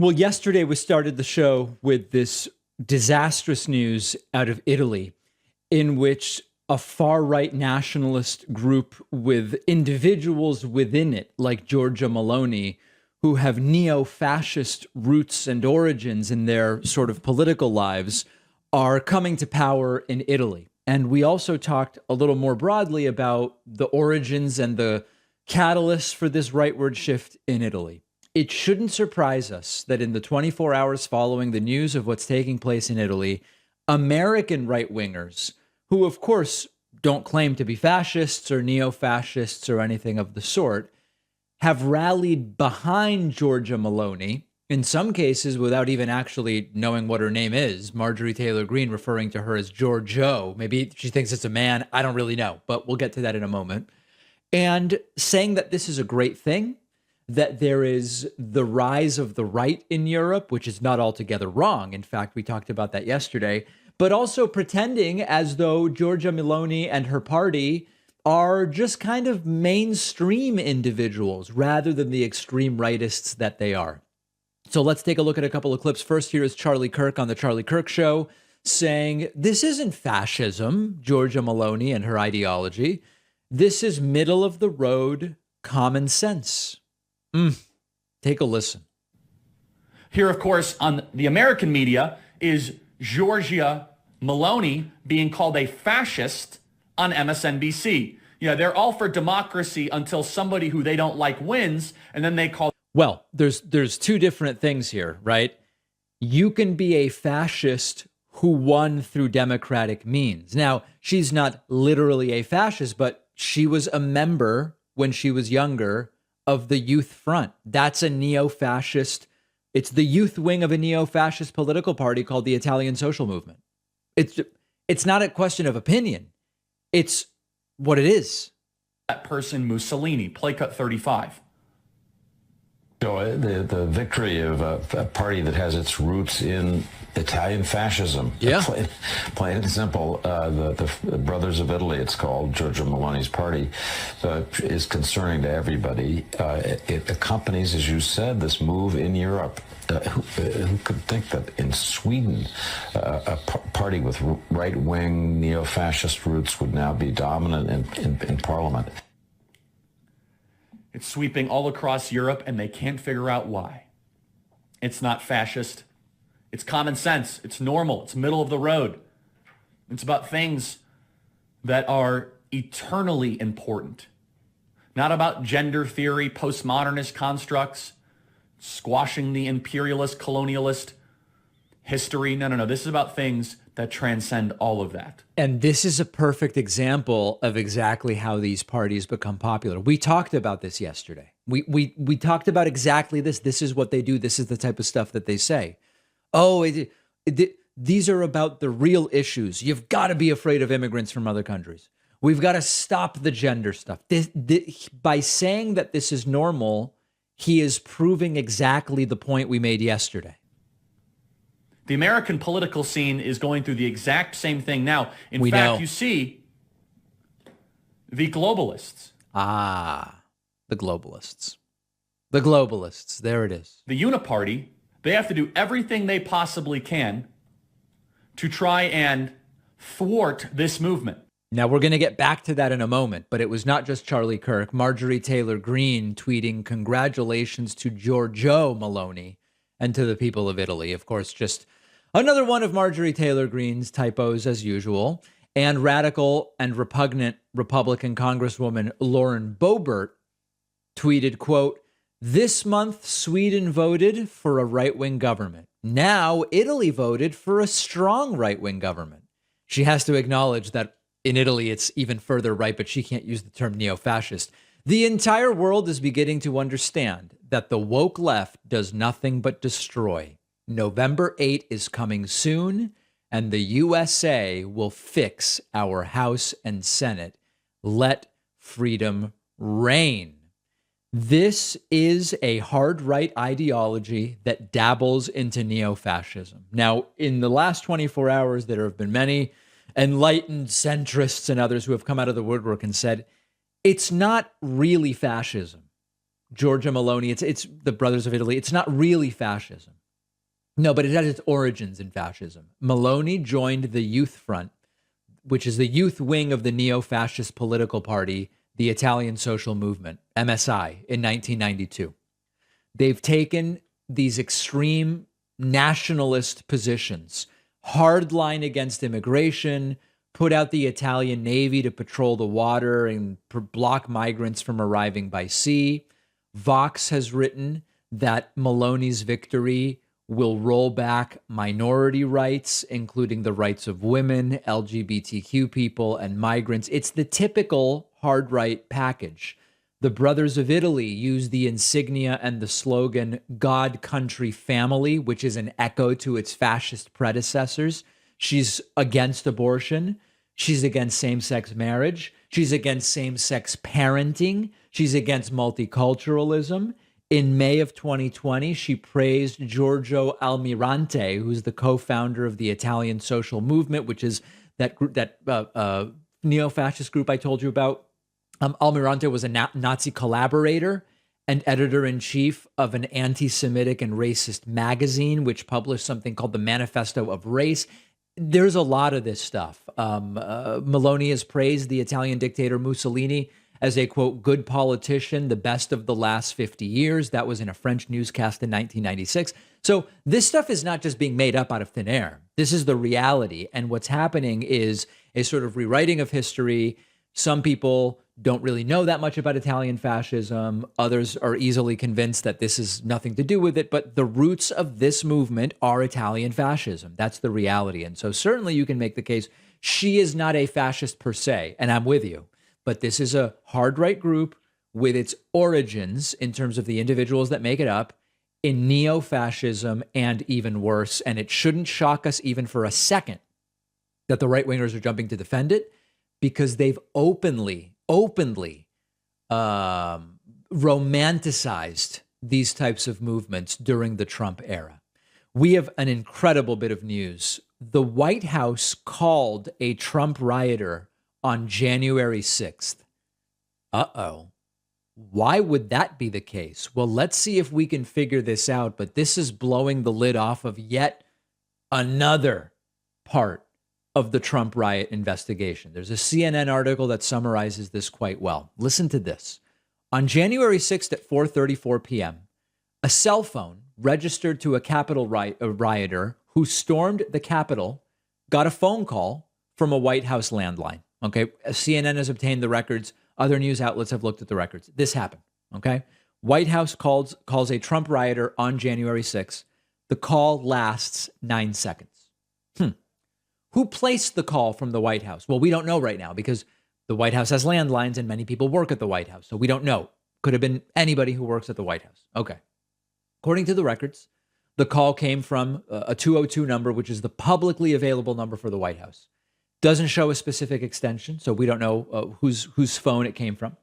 Well, yesterday we started the show with this disastrous news out of Italy, in which a far-right nationalist group with individuals within it, like Giorgia Meloni, who have neo-fascist roots and origins in their sort of political lives, are coming to power in Italy. And we also talked a little more broadly about the origins and the catalysts for this rightward shift in Italy. It shouldn't surprise us that in the 24 hours following the news of what's taking place in Italy, American right-wingers, who of course don't claim to be fascists or neo-fascists or anything of the sort, have rallied behind Giorgia Meloni, in some cases without even actually knowing what her name is. Marjorie Taylor Greene referring to her as Giorgio. Maybe she thinks it's a man. I don't really know, but we'll get to that in a moment. And saying that this is a great thing, that there is the rise of the right in Europe, which is not altogether wrong. In fact, we talked about that yesterday, but also pretending as though Giorgia Meloni and her party are just kind of mainstream individuals rather than the extreme rightists that they are. So let's take a look at a couple of clips. First, here is Charlie Kirk on the Charlie Kirk Show saying, this isn't fascism, Giorgia Meloni and her ideology. This is middle of the road common sense. Take a listen. Here, of course, on the American media is Giorgia Meloni being called a fascist on MSNBC. Yeah, they're all for democracy until somebody who they don't like wins, and then they call. Well, there's two different things here, right? You can be a fascist who won through democratic means. Now, she's not literally a fascist, but she was a member when she was younger of the Youth Front. That's a neo-fascist. It's the youth wing of a neo-fascist political party called the Italian Social Movement. It's not a question of opinion. It's what it is. That person, Mussolini, play cut 35. So the victory of a party that has its roots in Italian fascism. Yeah. Plain and simple. The Brothers of Italy, it's called, Giorgia Meloni's party, is concerning to everybody. It accompanies, as you said, this move in Europe. Who could think that in Sweden, a party with right-wing neo-fascist roots would now be dominant in parliament? It's sweeping all across Europe, and they can't figure out why. It's not fascist. It's common sense. It's normal. It's middle of the road. It's about things that are eternally important. Not about gender theory, postmodernist constructs, squashing the imperialist, colonialist history. No. This is about things that transcend all of that. And this is a perfect example of exactly how these parties become popular. We talked about this yesterday. We talked about exactly this. This is what they do. This is the type of stuff that they say. Oh, these are about the real issues. You've got to be afraid of immigrants from other countries. We've got to stop the gender stuff. By saying that this is normal, he is proving exactly the point we made yesterday. The American political scene is going through the exact same thing now. In fact, know. You see the globalists. The globalists. The globalists. There it is. The Uniparty, they have to do everything they possibly can to try and thwart this movement. Now, we're going to get back to that in a moment, but it was not just Charlie Kirk. Marjorie Taylor Greene tweeting congratulations to Giorgio Meloni and to the people of Italy. Of course, just another one of Marjorie Taylor Greene's typos as usual. And radical and repugnant Republican Congresswoman Lauren Boebert tweeted, quote, "This month, Sweden voted for a right-wing government. Now, Italy voted for a strong right-wing government." She has to acknowledge that in Italy, it's even further right, but she can't use the term neo-fascist. The entire world is beginning to understand that the woke left does nothing but destroy. November 8 is coming soon, and the USA will fix our House and Senate. Let freedom reign. This is a hard right ideology that dabbles into neo-fascism. Now, in the last 24 hours, there have been many enlightened centrists and others who have come out of the woodwork and said, it's not really fascism. Giorgia Meloni, it's the Brothers of Italy. It's not really fascism. No, but it has its origins in fascism. Meloni joined the Youth Front, which is the youth wing of the Neo-Fascist political party, the Italian Social Movement, MSI, in 1992. They've taken these extreme nationalist positions, hardline against immigration, put out the Italian Navy to patrol the water and block migrants from arriving by sea. Vox has written that Meloni's victory will roll back minority rights, including the rights of women, LGBTQ people, and migrants. It's the typical hard right package. The Brothers of Italy use the insignia and the slogan God, Country, Family, which is an echo to its fascist predecessors. She's against abortion. She's against same-sex marriage. She's against same-sex parenting. She's against multiculturalism. In May of 2020, she praised Giorgio Almirante, who's the co-founder of the Italian Social Movement, which is that group, that neo-fascist group I told you about. Almirante was a Nazi collaborator and editor-in-chief of an anti-Semitic and racist magazine, which published something called the Manifesto of Race. There's a lot of this stuff. Meloni has praised the Italian dictator Mussolini as a, quote, good politician, the best of the last 50 years. That was in a French newscast in 1996. So this stuff is not just being made up out of thin air. This is the reality. And what's happening is a sort of rewriting of history. Some people don't really know that much about Italian fascism. Others are easily convinced that this has nothing to do with it. But the roots of this movement are Italian fascism. That's the reality. And so certainly you can make the case she is not a fascist per se, and I'm with you. But this is a hard right group with its origins in terms of the individuals that make it up in neo-fascism and even worse. And it shouldn't shock us even for a second that the right-wingers are jumping to defend it, because they've openly romanticized these types of movements during the Trump era. We have an incredible bit of news. The White House called a Trump rioter on January 6th. Uh-oh. Why would that be the case? Well, let's see if we can figure this out, but this is blowing the lid off of yet another part of the Trump riot investigation. There's a CNN article that summarizes this quite well. Listen to this. On January 6th at 4:34 p.m., a cell phone registered to a Capitol rioter who stormed the Capitol got a phone call from a White House landline. Okay, CNN has obtained the records. Other news outlets have looked at the records. This happened, okay? White House calls a Trump rioter on January 6th. The call lasts 9 seconds. Who placed the call from the White House? Well, we don't know right now because the White House has landlines and many people work at the White House. So we don't know. Could have been anybody who works at the White House. Okay. According to the records, the call came from a 202 number, which is the publicly available number for the White House. Doesn't show a specific extension, so we don't know whose phone it came from.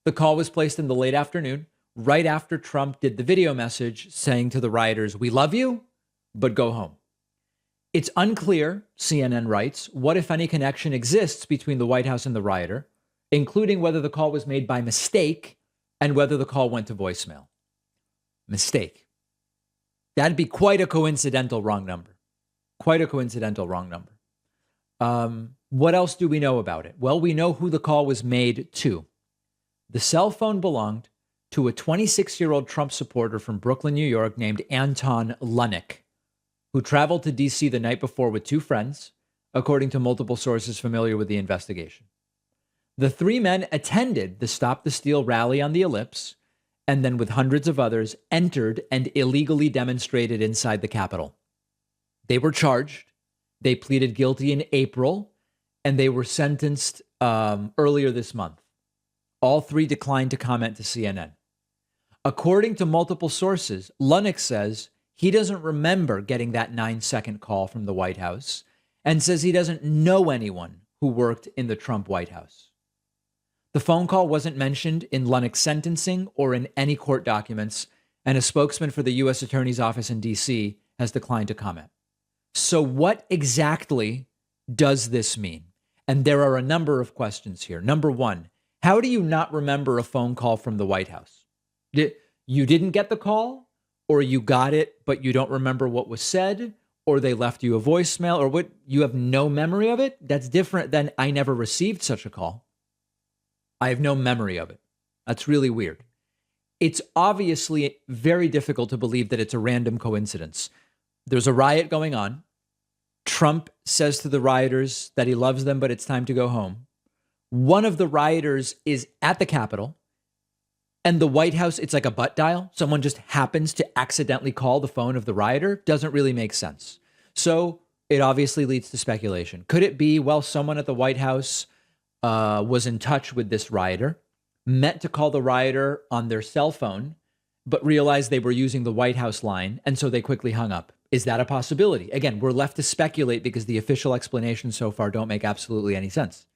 The call was placed in the late afternoon, right after Trump did the video message saying to the rioters, "We love you, but go home." It's unclear, CNN writes, what, if any, connection exists between the White House and the rioter, including whether the call was made by mistake and whether the call went to voicemail. Mistake. That'd be quite a coincidental wrong number. Quite a coincidental wrong number. What else do we know about it? Well, we know who the call was made to. The cell phone belonged to a 26-year-old Trump supporter from Brooklyn, New York, named Anton Lunnick, who traveled to D.C. the night before with two friends, according to multiple sources familiar with the investigation. The three men attended the Stop the Steal rally on the Ellipse, and then with hundreds of others, entered and illegally demonstrated inside the Capitol. They were charged. They pleaded guilty in April, and they were sentenced earlier this month. All three declined to comment to CNN. According to multiple sources, Lunnick says he doesn't remember getting that 9-second call from the White House and says he doesn't know anyone who worked in the Trump White House. The phone call wasn't mentioned in Lunnick's sentencing or in any court documents, and a spokesman for the U.S. Attorney's Office in D.C. has declined to comment. So what exactly does this mean? And there are a number of questions here. Number one, how do you not remember a phone call from the White House? You didn't get the call, or you got it, but you don't remember what was said, or they left you a voicemail, or what, you have no memory of it? That's different than I never received such a call. I have no memory of it. That's really weird. It's obviously very difficult to believe that it's a random coincidence. There's a riot going on. Trump says to the rioters that he loves them, but it's time to go home. One of the rioters is at the Capitol, and the White House, it's like a butt dial. Someone just happens to accidentally call the phone of the rioter. Doesn't really make sense. So it obviously leads to speculation. Could it be, well, someone at the White House was in touch with this rioter, meant to call the rioter on their cell phone, but realized they were using the White House line, and so they quickly hung up? Is that a possibility? Again, we're left to speculate because the official explanations so far don't make absolutely any sense.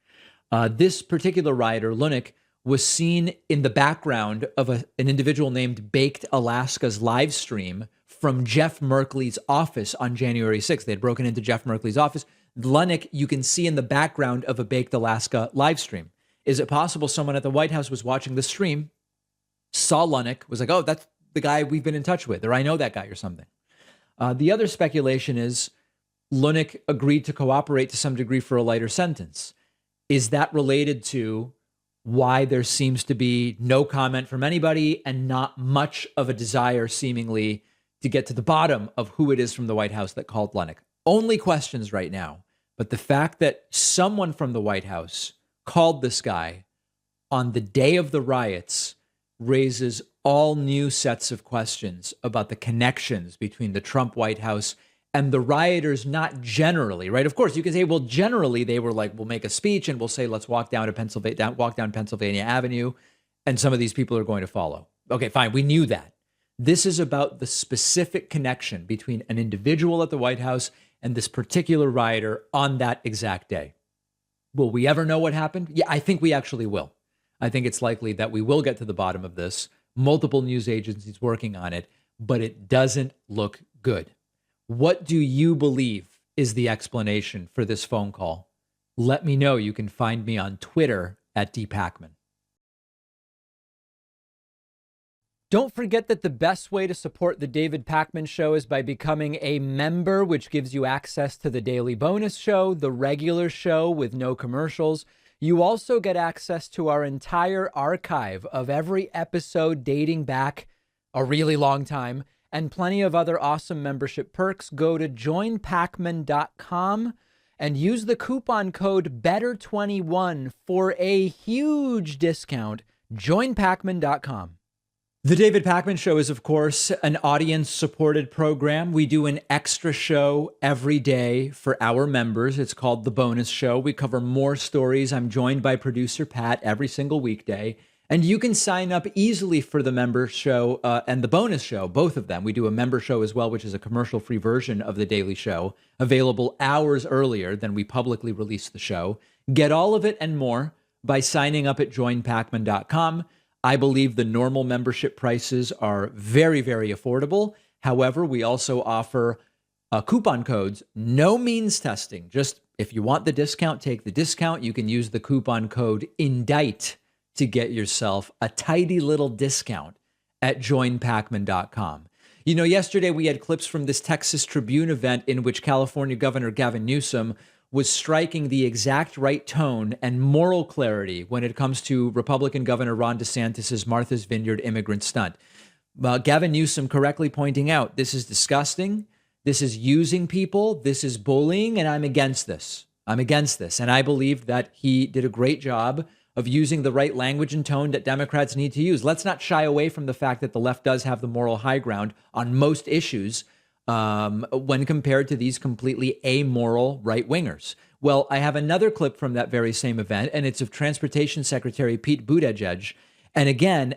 This particular rioter, Lunick, was seen in the background of an individual named Baked Alaska's live stream from Jeff Merkley's office on January 6th. They had broken into Jeff Merkley's office. Lunick, you can see in the background of a Baked Alaska live stream. Is it possible someone at the White House was watching the stream, saw Lunick, was like, oh, that's the guy we've been in touch with, or I know that guy or something? The other speculation is Lunick agreed to cooperate to some degree for a lighter sentence. Is that related to why there seems to be no comment from anybody and not much of a desire, seemingly, to get to the bottom of who it is from the White House that called Lunick? Only questions right now. But the fact that someone from the White House called this guy on the day of the riots raises all new sets of questions about the connections between the Trump White House and the rioters, not generally, right? Of course, you can say, well, generally they were like, we'll make a speech and we'll say, let's walk down Pennsylvania Avenue, and some of these people are going to follow. Okay, fine. We knew that. This is about the specific connection between an individual at the White House and this particular rioter on that exact day. Will we ever know what happened? Yeah, I think we actually will. I think it's likely that we will get to the bottom of this. Multiple news agencies working on it, but it doesn't look good. What do you believe is the explanation for this phone call? Let me know. You can find me on Twitter at dpacman. Don't forget that the best way to support the David Pakman Show is by becoming a member, which gives you access to the daily bonus show, the regular show with no commercials. You also get access to our entire archive of every episode dating back a really long time, and plenty of other awesome membership perks. Go to joinpacman.com and use the coupon code BETTER21 for a huge discount. Joinpacman.com. The David Pakman Show is, of course, an audience-supported program. We do an extra show every day for our members. It's called The Bonus Show. We cover more stories. I'm joined by producer Pat every single weekday. And you can sign up easily for the member show and the bonus show, both of them. We do a member show as well, which is a commercial-free version of the daily show, available hours earlier than we publicly release the show. Get all of it and more by signing up at joinpacman.com. I believe the normal membership prices are very, very affordable. However, we also offer coupon codes, no means testing. Just if you want the discount, take the discount. You can use the coupon code INDICT to get yourself a tidy little discount at joinpacman.com. You know, yesterday we had clips from this Texas Tribune event in which California Governor Gavin Newsom was striking the exact right tone and moral clarity when it comes to Republican Governor Ron DeSantis' Martha's Vineyard immigrant stunt. Gavin Newsom correctly pointing out, this is disgusting, this is using people, this is bullying, and I'm against this. I'm against this. And I believe that he did a great job of using the right language and tone that Democrats need to use. Let's not shy away from the fact that the left does have the moral high ground on most issues when compared to these completely amoral right-wingers. Well, I have another clip from that very same event, and it's of Transportation Secretary Pete Buttigieg. And again,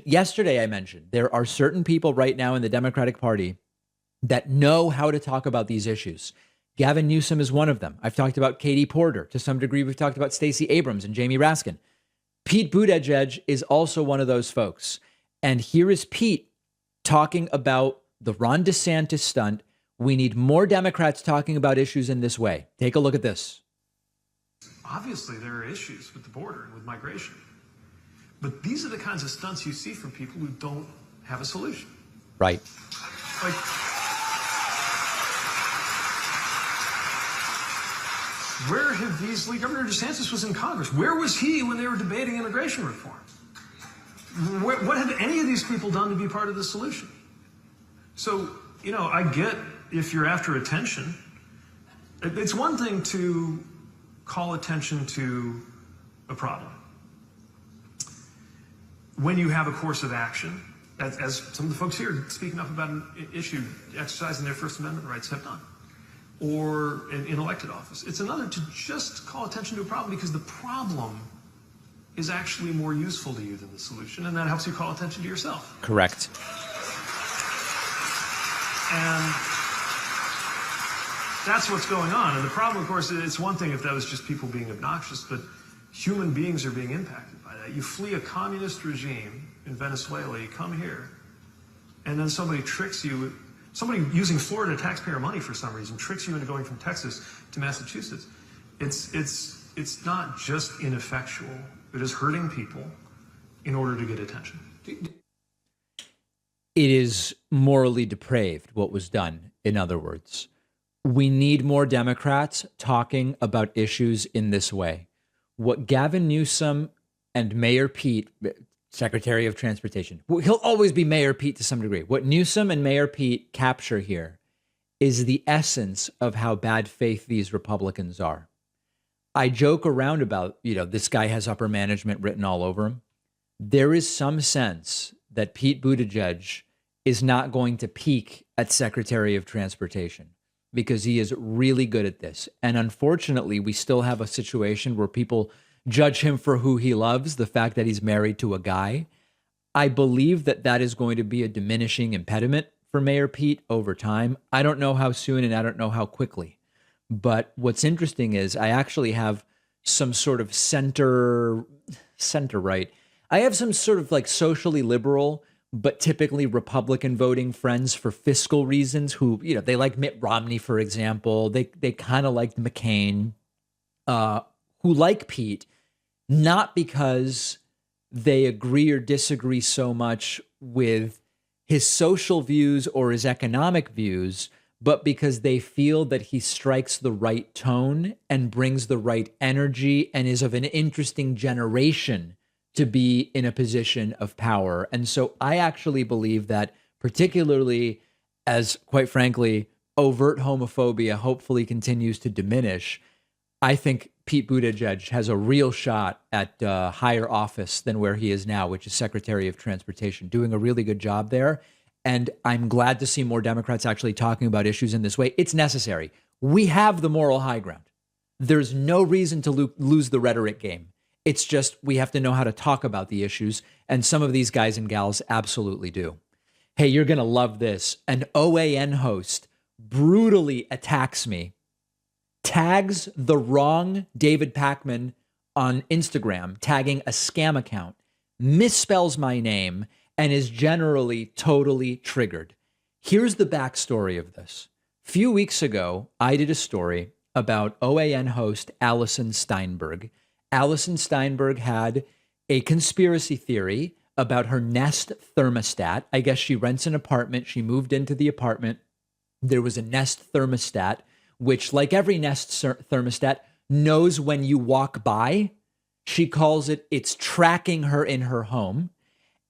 yesterday I mentioned, there are certain people right now in the Democratic Party that know how to talk about these issues. Gavin Newsom is one of them. I've talked about Katie Porter. To some degree, we've talked about Stacey Abrams and Jamie Raskin. Pete Buttigieg is also one of those folks. And here is Pete talking about the Ron DeSantis stunt. We need more Democrats talking about issues in this way. Take a look at this. Obviously, there are issues with the border and with migration. But these are the kinds of stunts you see from people who don't have a solution. Right. Like, where have these, like Governor DeSantis was in Congress. Where was he when they were debating immigration reform? What have any of these people done to be part of the solution? So, you know, I get if you're after attention. It's one thing to call attention to a problem. When you have a course of action, as some of the folks here speaking up about an issue, exercising their First Amendment rights have done, or in elected office. It's another to just call attention to a problem because the problem is actually more useful to you than the solution, and that helps you call attention to yourself. Correct. And that's what's going on. And the problem, of course, it's one thing if that was just people being obnoxious, but human beings are being impacted by that. You flee a communist regime in Venezuela, you come here, and then somebody tricks you. Somebody using Florida taxpayer money for some reason tricks you into going from Texas to Massachusetts. It's not just ineffectual. It is hurting people in order to get attention. It is morally depraved what was done, in other words. We need more Democrats talking about issues in this way. What Gavin Newsom and Mayor Pete, Secretary of Transportation, he'll always be Mayor Pete to some degree. What Newsom and Mayor Pete capture here is the essence of how bad faith these Republicans are. I joke around about, this guy has upper management written all over him. There is some sense that Pete Buttigieg is not going to peak at Secretary of Transportation because he is really good at this. And unfortunately, we still have a situation where people judge him for who he loves, the fact that he's married to a guy. I believe that that is going to be a diminishing impediment for Mayor Pete over time. I don't know how soon and I don't know how quickly. But what's interesting is I actually have some sort of center right. I have some sort of like socially liberal, but typically Republican voting friends for fiscal reasons who, they like Mitt Romney, for example. They kind of liked McCain, who like Pete, not because they agree or disagree so much with his social views or his economic views, but because they feel that he strikes the right tone and brings the right energy and is of an interesting generation to be in a position of power. And so I actually believe that, particularly as, quite frankly, overt homophobia hopefully continues to diminish, I think Pete Buttigieg has a real shot at higher office than where he is now, which is Secretary of Transportation, doing a really good job there. And I'm glad to see more Democrats actually talking about issues in this way. It's necessary. We have the moral high ground. There's no reason to lose the rhetoric game. It's just we have to know how to talk about the issues. And some of these guys and gals absolutely do. Hey, you're going to love this. An OAN host brutally attacks me, tags the wrong David Pakman on Instagram, tagging a scam account, misspells my name, and is generally totally triggered. Here's the backstory of this. A few weeks ago, I did a story about OAN host Alison Steinberg. Alison Steinberg had a conspiracy theory about her Nest thermostat. I guess she rents an apartment. She moved into the apartment. There was a Nest thermostat, which, like every Nest thermostat, knows when you walk by. She calls it, it's tracking her in her home.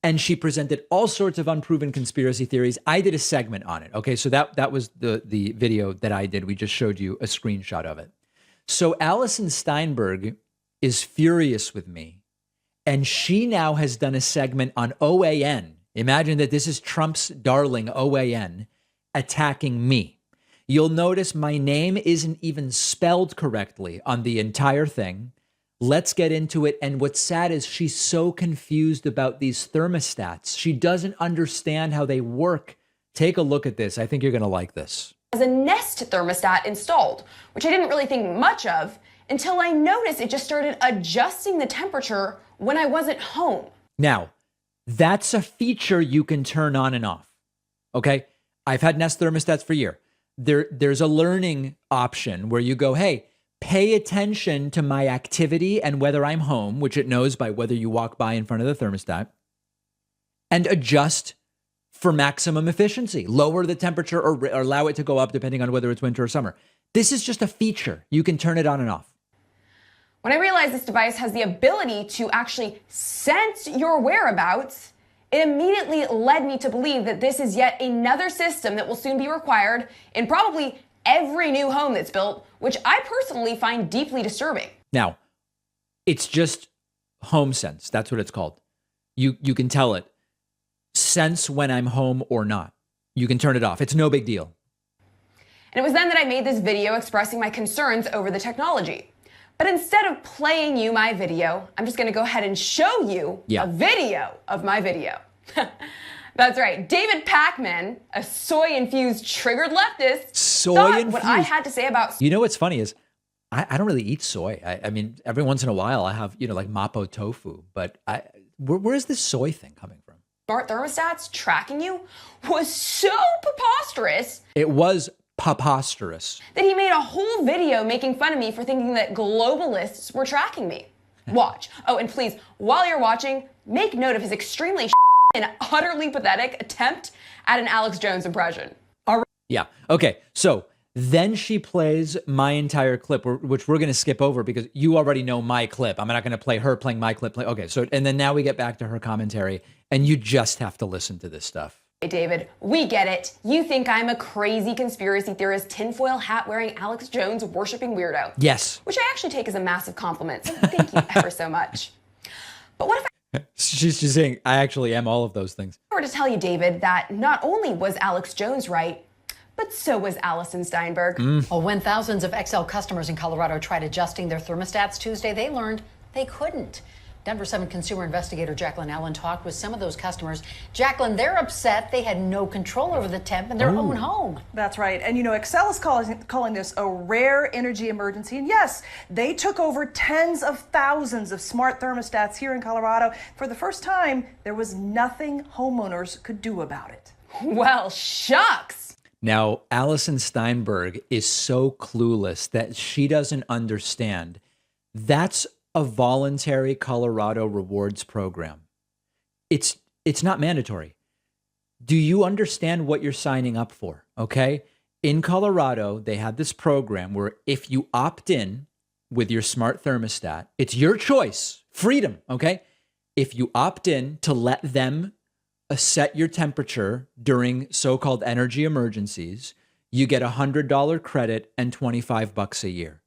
And she presented all sorts of unproven conspiracy theories. I did a segment on it. Okay, so that was the video that I did. We just showed you a screenshot of it. So Alison Steinberg is furious with me. And she now has done a segment on OAN. Imagine that this is Trump's darling OAN attacking me. You'll notice my name isn't even spelled correctly on the entire thing. Let's get into it. And what's sad is she's so confused about these thermostats. She doesn't understand how they work. Take a look at this. I think you're going to like this. As a Nest thermostat installed, which I didn't really think much of until I noticed it just started adjusting the temperature when I wasn't home. Now, that's a feature you can turn on and off. Okay? I've had Nest thermostats for a year. There's a learning option where you go, hey, pay attention to my activity and whether I'm home, which it knows by whether you walk by in front of the thermostat, and adjust for maximum efficiency, lower the temperature or allow it to go up depending on whether it's winter or summer. This is just a feature. You can turn it on and off. When I realized this device has the ability to actually sense your whereabouts, it immediately led me to believe that this is yet another system that will soon be required in probably every new home that's built, which I personally find deeply disturbing. Now, it's just home sense. That's what it's called. You can tell it. Sense when I'm home or not. You can turn it off. It's no big deal. And it was then that I made this video expressing my concerns over the technology. But instead of playing you my video, I'm just going to go ahead and show you a video of my video. That's right. David Pakman, a soy-infused triggered leftist, thought what I had to say about... You know what's funny is I don't really eat soy. I mean, every once in a while I have, like mapo tofu, but where is this soy thing coming from? Smart thermostats tracking you was so preposterous. It was preposterous. That he made a whole video making fun of me for thinking that globalists were tracking me. Watch. Oh, and please, while you're watching, make note of his extremely and utterly pathetic attempt at an Alex Jones impression. All right. Yeah. Okay. So then she plays my entire clip, which we're going to skip over because you already know my clip. I'm not going to play her playing my clip. Okay. So, and then now we get back to her commentary and you just have to listen to this stuff. Hey, David, we get it. You think I'm a crazy conspiracy theorist, tinfoil hat wearing Alex Jones worshiping weirdo. Yes. Which I actually take as a massive compliment. So thank you ever so much. But what if She's saying, I actually am all of those things. I were to tell you, David, that not only was Alex Jones right, but so was Alison Steinberg. Well, when thousands of XL customers in Colorado tried adjusting their thermostats Tuesday, they learned they couldn't. Denver 7 consumer investigator Jacqueline Allen talked with some of those customers. Jacqueline, they're upset they had no control over the temp in their own home. That's right. And, Excel is calling this a rare energy emergency. And yes, they took over tens of thousands of smart thermostats here in Colorado. For the first time, there was nothing homeowners could do about it. Well, shucks. Now, Alison Steinberg is so clueless that she doesn't understand. That's a voluntary Colorado rewards program. It's not mandatory. Do you understand what you're signing up for? Okay. In Colorado, they had this program where if you opt in with your smart thermostat, it's your choice, freedom. Okay. If you opt in to let them set your temperature during so-called energy emergencies, you get $100 credit and $25 a year.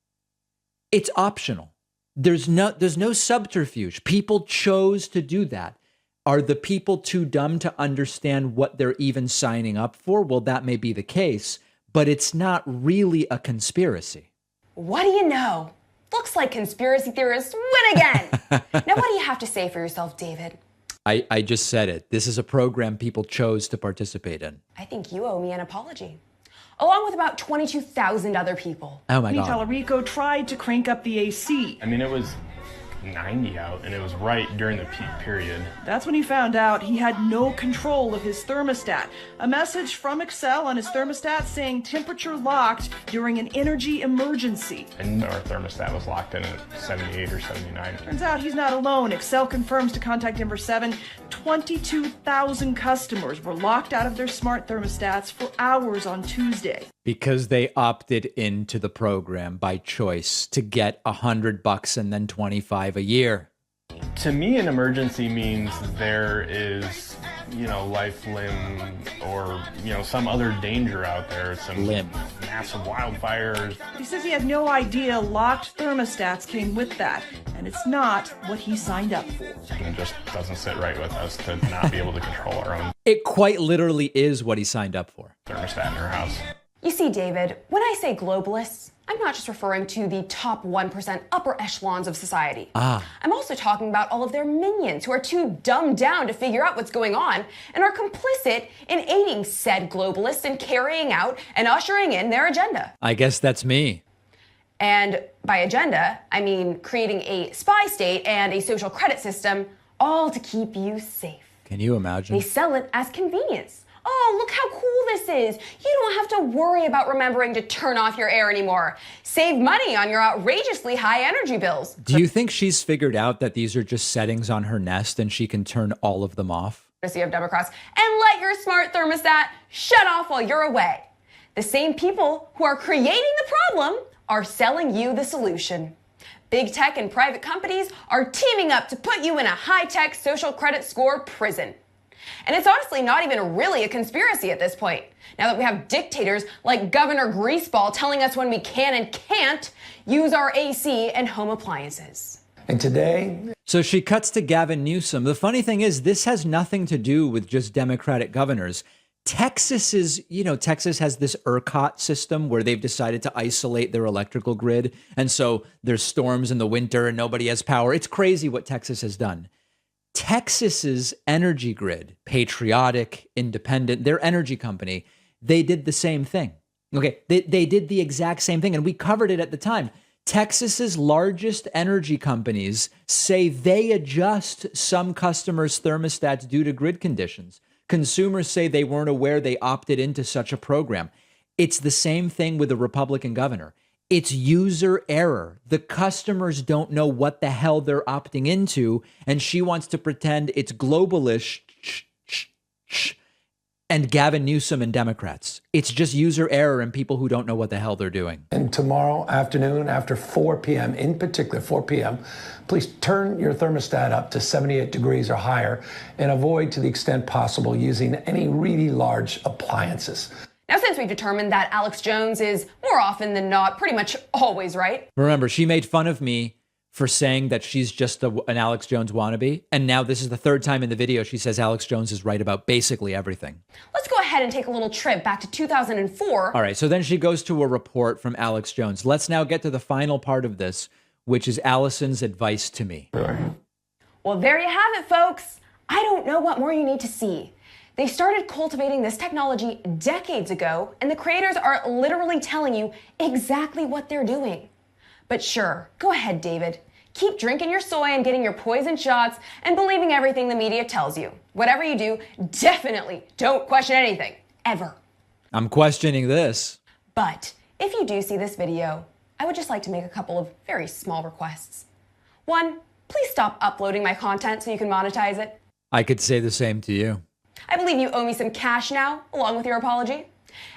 It's optional. There's no subterfuge. People chose to do that. Are the people too dumb to understand what they're even signing up for? Well, that may be the case, but it's not really a conspiracy. What do you know? Looks like conspiracy theorists win again. Now, what do you have to say for yourself, David? I just said it. This is a program people chose to participate in. I think you owe me an apology. Along with about 22,000 other people. Oh my God. Tallarico tried to crank up the AC. I mean, it was 90 out, and it was right during the peak period. That's when he found out he had no control of his thermostat. A message from Excel on his thermostat saying temperature locked during an energy emergency. And our thermostat was locked in at 78 or 79. Turns out he's not alone. Excel confirms to Contact Denver 7, 22,000 customers were locked out of their smart thermostats for hours on Tuesday. Because they opted into the program by choice to get $100 and then $25 a year. To me, an emergency means there is, life, limb, or, some other danger out there. Some massive wildfires. He says he had no idea locked thermostats came with that, and it's not what he signed up for. It just doesn't sit right with us to not be able to control our own It quite literally is what he signed up for. thermostat in our house. You see, David, when I say globalists, I'm not just referring to the top 1% upper echelons of society. I'm also talking about all of their minions who are too dumbed down to figure out what's going on and are complicit in aiding said globalists in carrying out and ushering in their agenda. I guess that's me. And by agenda, I mean creating a spy state and a social credit system, all to keep you safe. Can you imagine? They sell it as convenience. Oh, look how cool this is. You don't have to worry about remembering to turn off your air anymore. Save money on your outrageously high energy bills. Do you think she's figured out that these are just settings on her Nest and she can turn all of them off? Of Democrats, and let your smart thermostat shut off while you're away. The same people who are creating the problem are selling you the solution. Big tech and private companies are teaming up to put you in a high-tech social credit score prison. And it's honestly not even really a conspiracy at this point, now that we have dictators like Governor Greaseball telling us when we can and can't use our AC and home appliances. And today... So she cuts to Gavin Newsom. The funny thing is, this has nothing to do with just Democratic governors. Texas has this ERCOT system where they've decided to isolate their electrical grid. And so there's storms in the winter and nobody has power. It's crazy what Texas has done. Texas's energy grid, patriotic, independent, their energy company, they did the same thing. Okay, they did the exact same thing. And we covered it at the time. Texas's largest energy companies say they adjust some customers' thermostats due to grid conditions. Consumers say they weren't aware they opted into such a program. It's the same thing with the Republican governor. It's user error. The customers don't know what the hell they're opting into, and she wants to pretend it's globalish and Gavin Newsom and Democrats. It's just user error and people who don't know what the hell they're doing. And tomorrow afternoon after 4 p.m., in particular 4 p.m., please turn your thermostat up to 78 degrees or higher and avoid to the extent possible using any really large appliances. Now, since we've determined that Alex Jones is more often than not pretty much always right. Remember, she made fun of me for saying that she's just an Alex Jones wannabe. And now this is the third time in the video she says Alex Jones is right about basically everything. Let's go ahead and take a little trip back to 2004. All right, so then she goes to a report from Alex Jones. Let's now get to the final part of this, which is Alison's advice to me. Well, there you have it, folks. I don't know what more you need to see. They started cultivating this technology decades ago, and the creators are literally telling you exactly what they're doing. But sure, go ahead, David. Keep drinking your soy and getting your poison shots and believing everything the media tells you. Whatever you do, definitely don't question anything, ever. I'm questioning this. But if you do see this video, I would just like to make a couple of very small requests. One, please stop uploading my content so you can monetize it. I could say the same to you. I believe you owe me some cash now, along with your apology.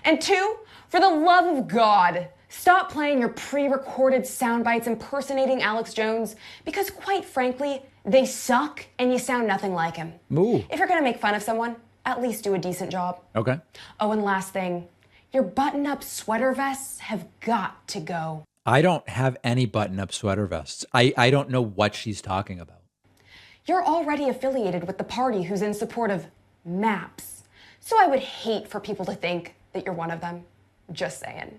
And two, for the love of God, stop playing your pre-recorded sound bites impersonating Alex Jones, because quite frankly, they suck and you sound nothing like him. Ooh. If you're gonna make fun of someone, at least do a decent job. Okay. Oh, and last thing, your button-up sweater vests have got to go. I don't have any button-up sweater vests. I don't know what she's talking about. You're already affiliated with the party who's in support of MAPS, so I would hate for people to think that you're one of them. Just saying.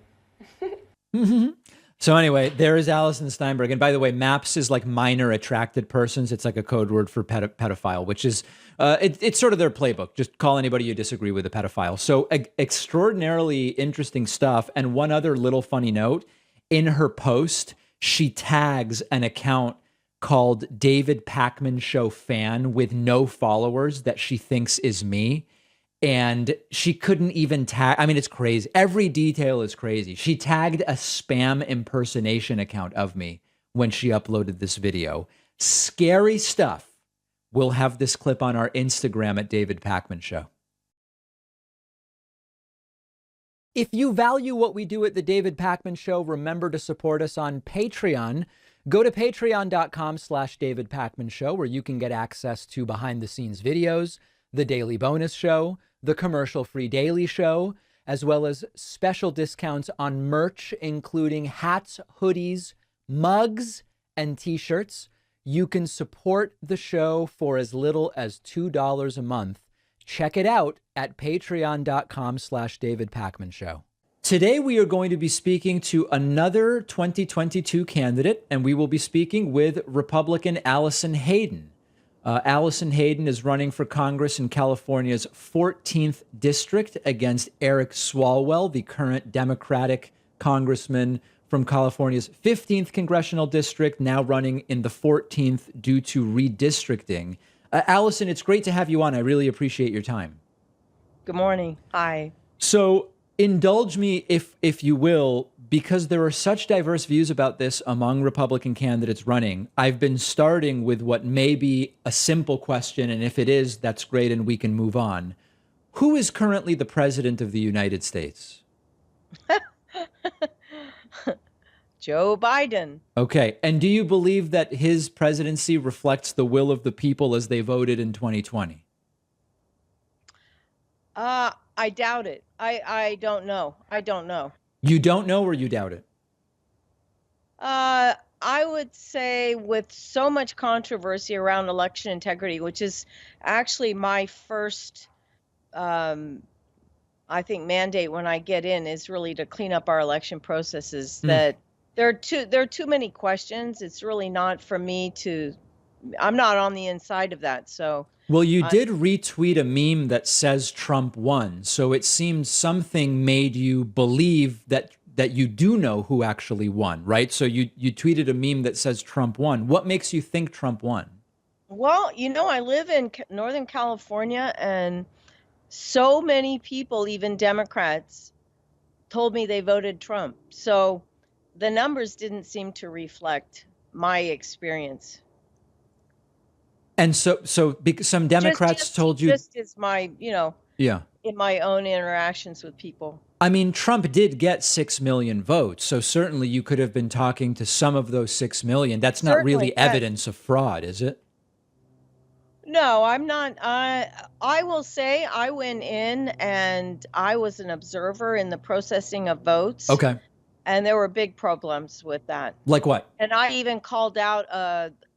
So anyway, there is Alison Steinberg. And by the way, MAPS is like minor attracted persons. It's like a code word for pedophile, which is, it's sort of their playbook. Just call anybody you disagree with a pedophile. So extraordinarily interesting stuff. And one other little funny note, in her post, she tags an account called David Pakman Show Fan with no followers that she thinks is me. And she couldn't even tag. I mean, it's crazy. Every detail is crazy. She tagged a spam impersonation account of me when she uploaded this video. Scary stuff. We'll have this clip on our Instagram at David Pakman Show. If you value what we do at the David Pakman Show, remember to support us on Patreon. Go to patreon.com/David Pakman Show, where you can get access to behind the scenes videos, the daily bonus show, the commercial-free daily show, as well as special discounts on merch, including hats, hoodies, mugs, and t-shirts. You can support the show for as little as $2 a month. Check it out at patreon.com/David Pakman Show. Today, we are going to be speaking to another 2022 candidate, and we will be speaking with Republican Alison Hayden. Alison Hayden is running for Congress in California's 14th district against Eric Swalwell, the current Democratic congressman from California's 15th congressional district, now running in the 14th due to redistricting. Alison, it's great to have you on. I really appreciate your time. Good morning. Hi. So indulge me, if you will, because there are such diverse views about this among Republican candidates running. I've been starting with what may be a simple question, and if it is, that's great, and we can move on. Who is currently the president of the United States? Joe Biden. Okay. And do you believe that his presidency reflects the will of the people as they voted in 2020? I doubt it. I don't know. I don't know. You don't know, or you doubt it? I would say with so much controversy around election integrity, which is actually my first, I think, mandate when I get in, is really to clean up our election processes. That there are too many questions. It's really not for me to. I'm not on the inside of that, so. Well, you did retweet a meme that says Trump won, so it seems something made you believe that you do know who actually won, right? So you tweeted a meme that says Trump won. What makes you think Trump won? Well, I live in Northern California, and so many people, even Democrats, told me they voted Trump. So the numbers didn't seem to reflect my experience. And so because some Democrats told you, just as my, yeah, in my own interactions with people. I mean, Trump did get 6 million votes, so certainly you could have been talking to some of those 6 million. That's not really evidence of fraud, is it? No, I'm not. I will say I went in and I was an observer in the processing of votes. Okay. And there were big problems with that. Like what? And I even called out,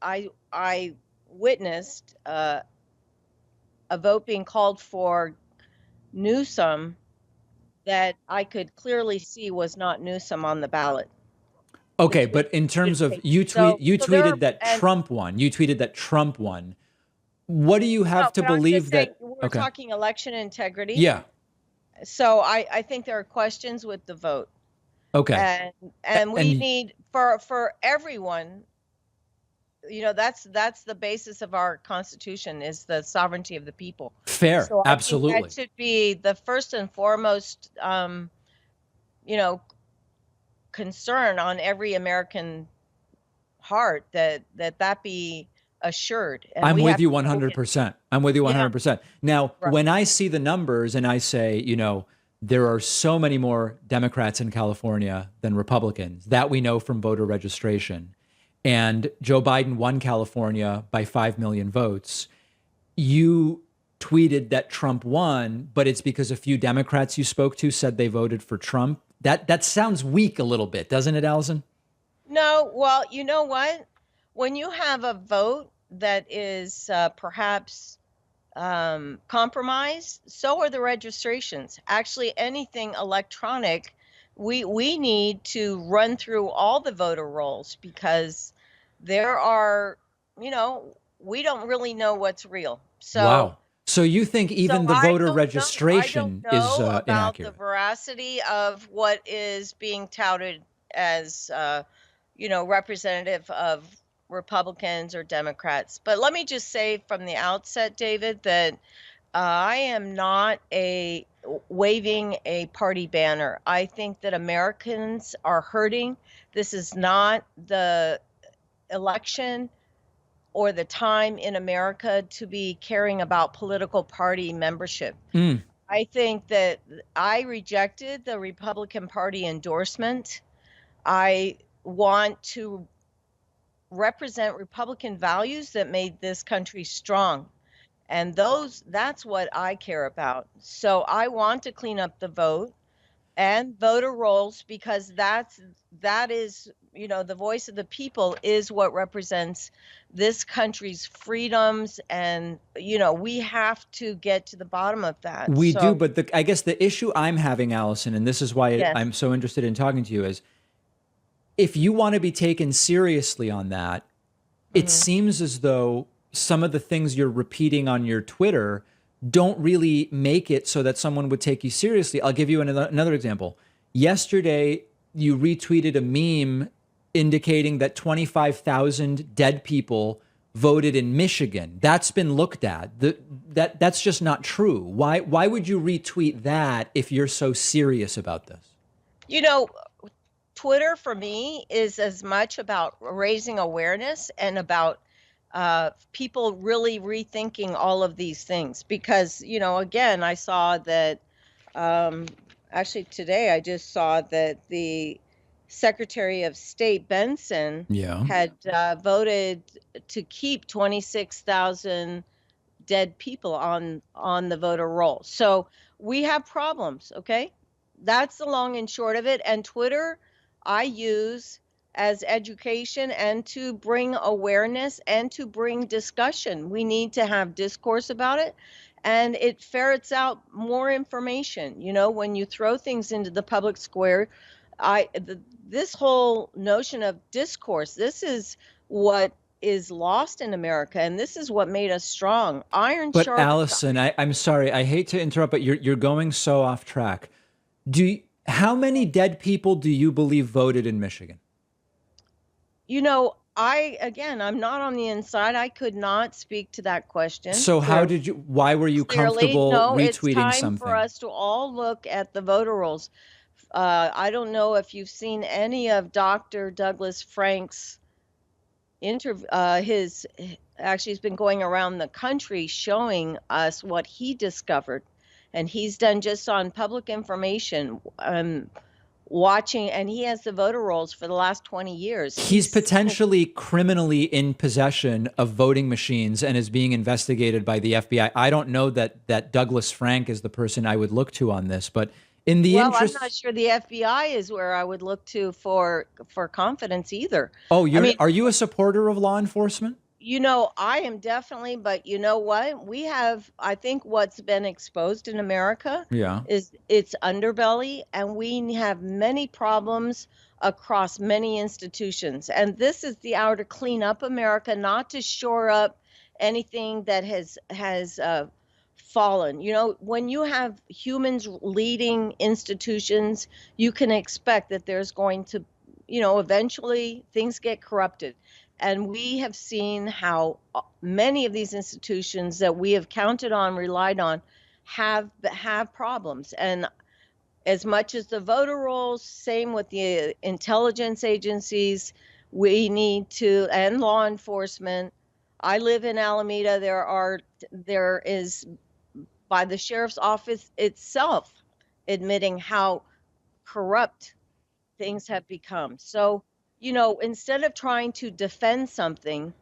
I witnessed a vote being called for Newsom that I could clearly see was not Newsom on the ballot. Okay, but in terms of you tweeted that Trump won. You tweeted that Trump won. What do you have to believe that? We're talking election integrity. Yeah. So I think there are questions with the vote. Okay. And we need for everyone. That's the basis of our Constitution, is the sovereignty of the people. Fair, so absolutely. That should be the first and foremost, concern on every American heart, that be assured. And I'm with you 100%. I'm with you 100%. Yeah. Now, when I see the numbers and I say, there are so many more Democrats in California than Republicans, that we know from voter registration. And Joe Biden won California by 5 million votes. You tweeted that Trump won, but it's because a few Democrats you spoke to said they voted for Trump. That sounds weak a little bit, doesn't it, Alison? No, well, you know what? When you have a vote that is perhaps compromised, so are the registrations. Actually, anything electronic, we need to run through all the voter rolls, because there are, we don't really know what's real. So, wow. So you think even the voter registration is about inaccurate? The veracity of what is being touted as, representative of Republicans or Democrats. But let me just say from the outset, David, that I am not waving a party banner. I think that Americans are hurting. This is not the election or the time in America to be caring about political party membership. I think that I rejected the Republican Party endorsement. I want to represent Republican values that made this country strong. And that's what I care about. So I want to clean up the vote and voter rolls, because that is, the voice of the people is what represents this country's freedoms. And, we have to get to the bottom of that. We do. But I guess the issue I'm having, Alison, and this is why I'm so interested in talking to you, is if you want to be taken seriously on that, it seems as though some of the things you're repeating on your Twitter don't really make it so that someone would take you seriously. I'll give you another example. Yesterday, you retweeted a meme indicating that 25,000 dead people voted in Michigan. That's been looked at. That's just not true. Why would you retweet that if you're so serious about this? You know, Twitter for me is as much about raising awareness and about people really rethinking all of these things. Because, you know, again, I saw that actually today I just saw that the Secretary of State Benson had voted to keep 26,000 dead people on the voter roll. So we have problems, okay? That's the long and short of it. And Twitter, I use as education and to bring awareness and to bring discussion. We need to have discourse about it. And it ferrets out more information. You know, when you throw things into the public square, this whole notion of discourse, this is what is lost in America, and this is what made us strong. But Alison, I'm sorry, I hate to interrupt, but you're going so off track. How many dead people do you believe voted in Michigan? You know, I'm not on the inside. I could not speak to that question. So why were you comfortable retweeting it's time something? For us to all look at the voter rolls. I don't know if you've seen any of Dr. Douglas Frank's interview. He's been going around the country showing us what he discovered, and he's done just on public information, watching, and he has the voter rolls for the last 20 years. He's potentially criminally in possession of voting machines and is being investigated by the FBI. I don't know that Douglas Frank is the person I would look to on this, but in the interest, I'm not sure the FBI is where I would look to for confidence either. Oh, are you a supporter of law enforcement? You know, I am definitely, but you know what? I think what's been exposed in America is its underbelly, and we have many problems across many institutions. And this is the hour to clean up America, not to shore up anything that has fallen. You know, when you have humans leading institutions, you can expect that there's going to, you know, eventually things get corrupted. And we have seen how many of these institutions that we have counted on, relied on, have problems. And as much as the voter rolls, same with the intelligence agencies, we need to, and law enforcement. I live in Alameda. There is by the sheriff's office itself admitting how corrupt things have become. So, you know, instead of trying to defend something,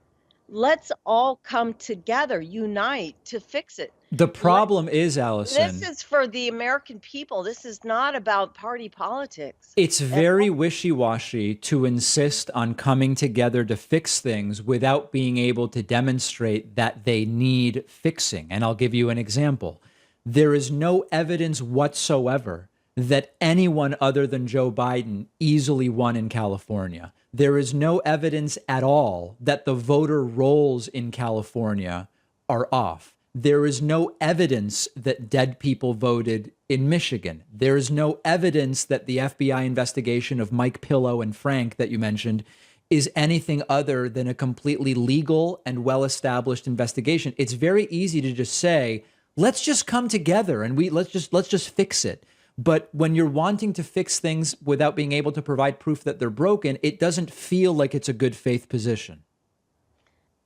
let's all come together, unite to fix it. The problem is, Alison, this is for the American people. This is not about party politics. It's very wishy-washy to insist on coming together to fix things without being able to demonstrate that they need fixing. And I'll give you an example. There is no evidence whatsoever that anyone other than Joe Biden easily won in California. There is no evidence at all that the voter rolls in California are off. There is no evidence that dead people voted in Michigan. There is no evidence that the FBI investigation of Mike Pillow and Frank that you mentioned is anything other than a completely legal and well-established investigation. It's very easy to just say, let's just come together and let's just fix it. But when you're wanting to fix things without being able to provide proof that they're broken, it doesn't feel like it's a good faith position.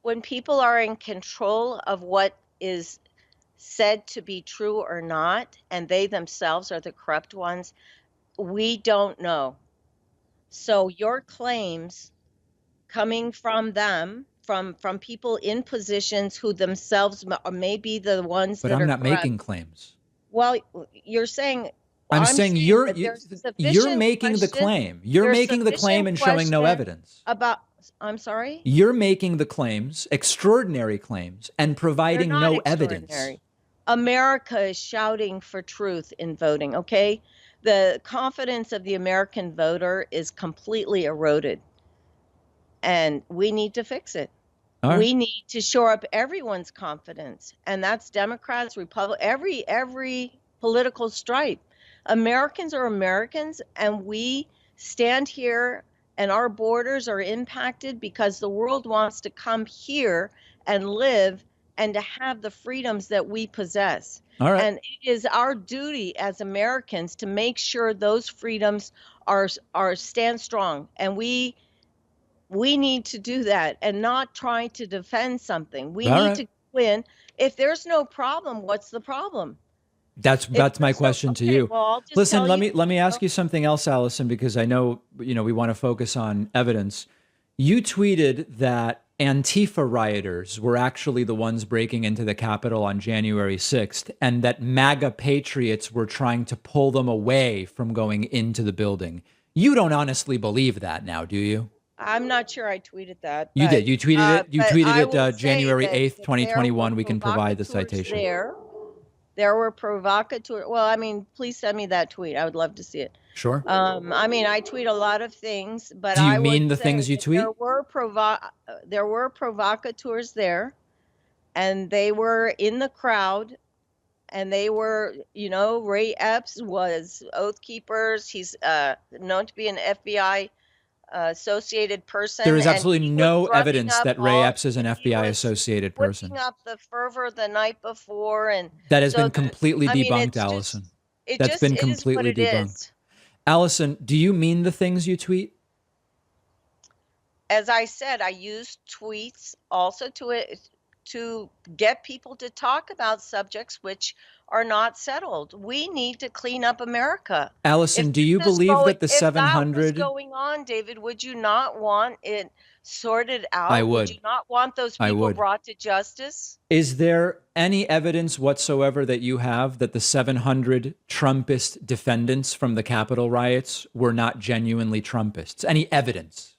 When people are in control of what is said to be true or not, and they themselves are the corrupt ones, we don't know. So your claims coming from them, from people in positions who themselves may be the ones that are corrupt. But I'm not making claims. Well, you're saying... I'm saying you're making the claim. You're making the claim and showing no evidence. I'm sorry? You're making the claims, extraordinary claims, and providing no evidence. America is shouting for truth in voting, okay? The confidence of the American voter is completely eroded, and we need to fix it. Right. We need to shore up everyone's confidence, and that's Democrats, Republicans, every political stripe. Americans are Americans, and we stand here and our borders are impacted because the world wants to come here and live and to have the freedoms that we possess. All right. And it is our duty as Americans to make sure those freedoms are stand strong. And we need to do that and not try to defend something. We need to win. If there's no problem, what's the problem? That's my question to you. Well, listen, let me ask you something else, Alison, because I know, we want to focus on evidence. You tweeted that Antifa rioters were actually the ones breaking into the Capitol on January 6th, and that MAGA patriots were trying to pull them away from going into the building. You don't honestly believe that now, do you? I'm not sure I tweeted that. You did. You tweeted it. You tweeted it January 8th, 2021. We can provide the citation. There were provocateurs. Well, I mean, please send me that tweet. I would love to see it. Sure. I mean, I tweet a lot of things, but do you mean the things you tweet? There were provocateurs there, and they were in the crowd, and they were, Ray Epps was Oath Keepers. He's known to be an FBI associated person. There is absolutely no evidence that Ray Epps is an FBI associated person. Whipping up the fervor the night before, and that has been completely debunked, Alison. That's been completely debunked. Alison, do you mean the things you tweet? As I said, I use tweets also to get people to talk about subjects which are not settled. We need to clean up America. Alison, do you believe that the 700 if that was going on, David, would you not want it sorted out? I would. Would you not want those people brought to justice? Is there any evidence whatsoever that you have that the 700 Trumpist defendants from the Capitol riots were not genuinely Trumpists? Any evidence?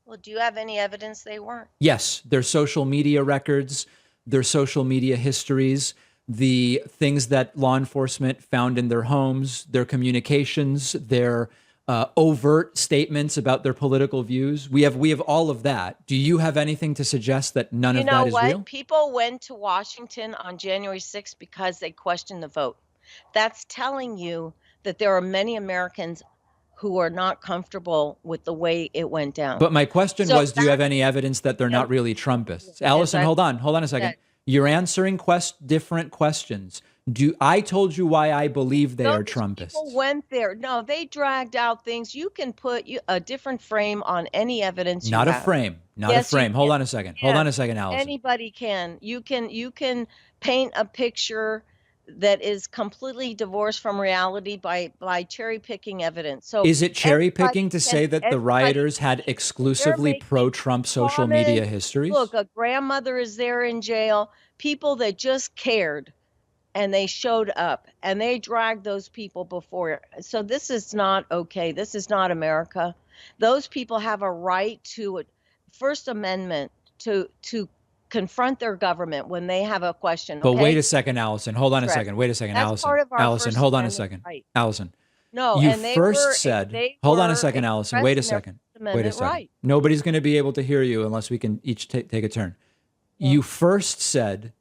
Well, do you have any evidence they weren't? Yes, their social media records, their social media histories, the things that law enforcement found in their homes, their communications, their overt statements about their political views. We have all of that. Do you have anything to suggest that none of that is real? People went to Washington on January 6th because they questioned the vote. That's telling you that there are many Americans who are not comfortable with the way it went down. But my question was, do you have any evidence that they're not really Trumpists? Alison, hold on a second. You're answering different questions. I told you why I believe they are Trumpists. People went there. No, they dragged out things. You can put a different frame on any evidence you have. Not a frame. Not a frame. Hold on a second. Hold on a second, Alison. Anybody can. You can paint a picture that is completely divorced from reality by cherry picking evidence. So is it cherry picking to say that the rioters had exclusively pro-Trump social media histories? Look, a grandmother is there in jail, people that just cared, and they showed up and they dragged those people before. So this is not okay. This is not America. Those people have a right to First Amendment to confront their government when they have a question. But wait a second, Alison. Hold on a second. Wait a second, Alison. Alison, hold on a second. Alison. No, you first said, hold on a second, Alison. Wait a second. Wait a second. Right. Nobody's going to be able to hear you unless we can each take a turn. Yeah. You first said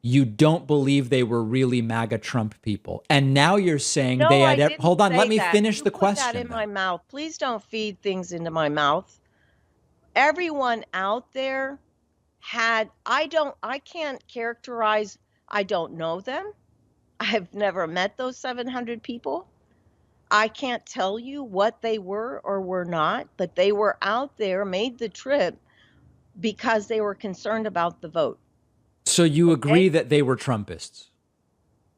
you don't believe they were really MAGA Trump people. And now you're saying they had... Hold on, let me finish the question. Put that in my mouth. Please don't feed things into my mouth. Everyone out there I can't characterize, I don't know them. I've never met those 700 people. I can't tell you what they were or were not, but they were out there, made the trip because they were concerned about the vote. So you agree that they were Trumpists?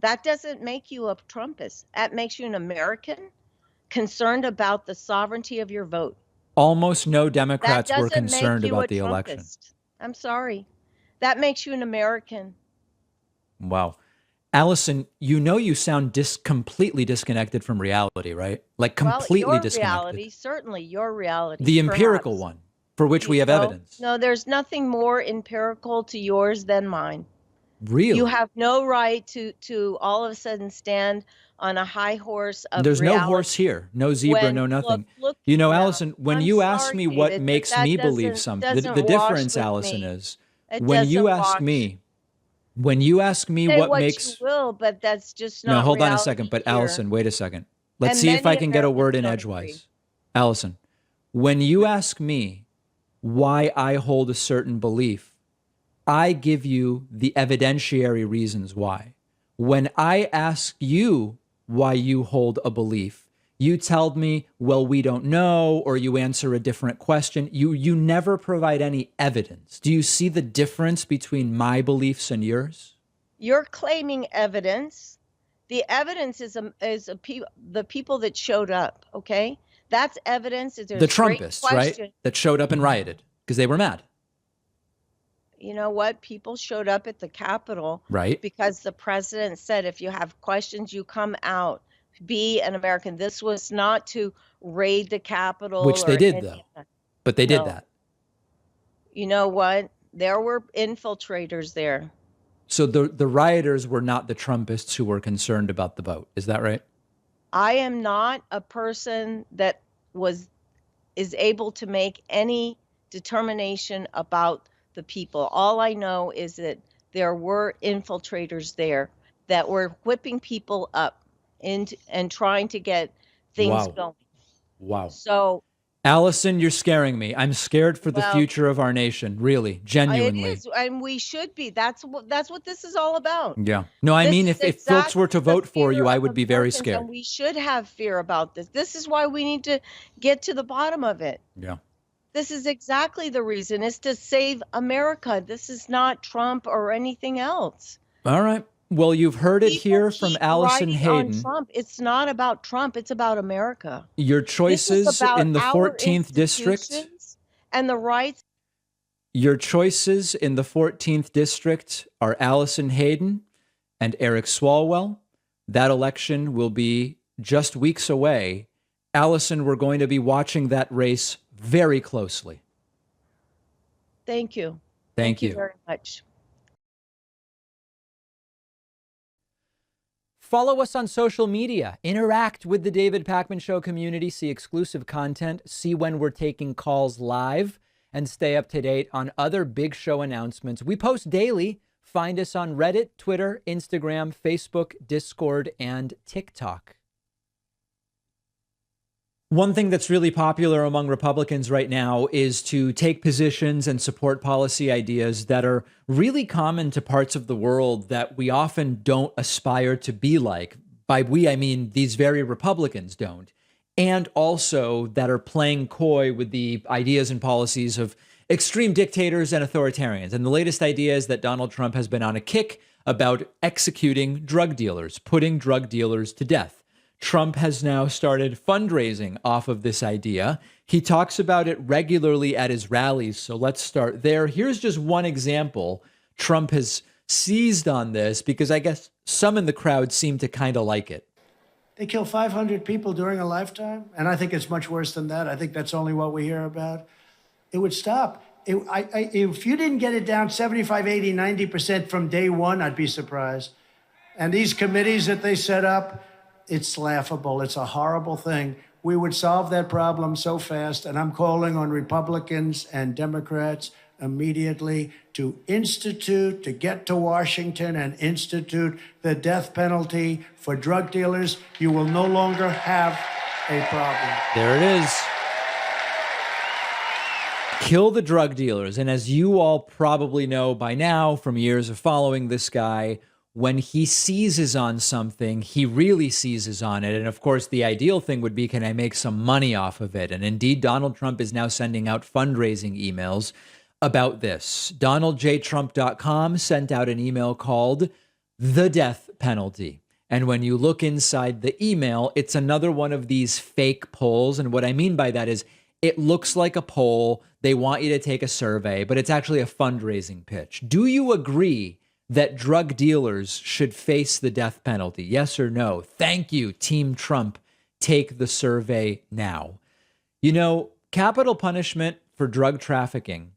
That doesn't make you a Trumpist. That makes you an American concerned about the sovereignty of your vote. Almost no Democrats were concerned about the election. I'm sorry. That makes you an American. Wow. Alison, you sound completely disconnected from reality, right? Like completely disconnected. Reality, certainly your reality. The empirical one, for which we have evidence. No, there's nothing more empirical to yours than mine. Really? You have no right to all of a sudden stand on a high horse of There's reality. no horse here, no zebra, no nothing. Look, Alison, when you ask me what makes me believe something, the difference, Alison, is when you ask me what makes... you will, but that's just not No, hold on a reality second. But here. Alison, wait a second. Let's see if I can get a word in edgewise. Alison, when you ask me why I hold a certain belief, I give you the evidentiary reasons why. When I ask you why you hold a belief, you tell me, well, we don't know, or you answer a different question. You never provide any evidence. Do you see the difference between my beliefs and yours? You're claiming evidence. The evidence is the people that showed up, okay? That's evidence. Is The Trumpists, right? That showed up and rioted because they were mad. You know what? People showed up at the Capitol, right? Because the president said, if you have questions, you come out. Be an American. This was not to raid the Capitol. Which they did, though. But they did that. You know what? There were infiltrators there. So the rioters were not the Trumpists who were concerned about the vote. Is that right? I am not a person that is able to make any determination about the people. All I know is that there were infiltrators there that were whipping people up and trying to get things going. Wow. So, Alison, you're scaring me. I'm scared for the future of our nation. Really, genuinely. It is, and we should be. That's what this is all about. Yeah. No, I mean, if folks were to vote for you, I would be very scared. And we should have fear about this. This is why we need to get to the bottom of it. Yeah. This is exactly the reason. It's to save America. This is not Trump or anything else. All right. Well, you've heard it here from Alison Hayden. Trump. It's not about Trump. It's about America. Your choices in the 14th district and the rights. Your choices in the 14th district are Alison Hayden and Eric Swalwell. That election will be just weeks away. Alison, we're going to be watching that race very closely. Thank you. Thank you very much. Follow us on social media. Interact with the David Pakman Show community. See exclusive content. See when we're taking calls live. And stay up to date on other big show announcements. We post daily. Find us on Reddit, Twitter, Instagram, Facebook, Discord, and TikTok. One thing that's really popular among Republicans right now is to take positions and support policy ideas that are really common to parts of the world that we often don't aspire to be like. By we, I mean these very Republicans don't. And also that are playing coy with the ideas and policies of extreme dictators and authoritarians. And the latest idea is that Donald Trump has been on a kick about executing drug dealers, putting drug dealers to death. Trump has now started fundraising off of this idea. He talks about it regularly at his rallies. So let's start there. Here's just one example. Trump has seized on this because I guess some in the crowd seem to kind of like it. They kill 500 people during a lifetime, and I think it's much worse than that. I think that's only what we hear about. It would stop. If you didn't get it down 75, 80, 90% from day one, I'd be surprised. And these committees that they set up, it's laughable. It's a horrible thing. We would solve that problem so fast, and I'm calling on Republicans and Democrats immediately to get to Washington and institute the death penalty for drug dealers. You will no longer have a problem. There it is. Kill the drug dealers. And as you all probably know by now from years of following this guy, when he seizes on something, he really seizes on it. And of course, the ideal thing would be, can I make some money off of it? And indeed, Donald Trump is now sending out fundraising emails about this. DonaldJTrump.com sent out an email called The Death Penalty. And when you look inside the email, it's another one of these fake polls. And what I mean by that is it looks like a poll. They want you to take a survey, but it's actually a fundraising pitch. Do you agree that drug dealers should face the death penalty? Yes or no? Thank you, Team Trump. Take the survey now. You know, capital punishment for drug trafficking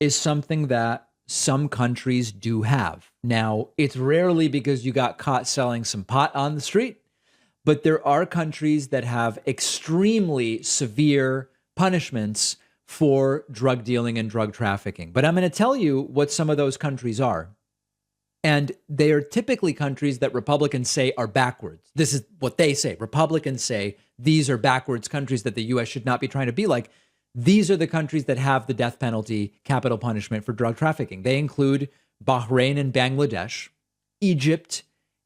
is something that some countries do have. Now, it's rarely because you got caught selling some pot on the street, but there are countries that have extremely severe punishments for drug dealing and drug trafficking. But I'm going to tell you what some of those countries are. And they are typically countries that Republicans say are backwards. This is what they say. Republicans say these are backwards countries that the U.S. should not be trying to be like. These are the countries that have the death penalty, capital punishment for drug trafficking. They include Bahrain and Bangladesh, Egypt,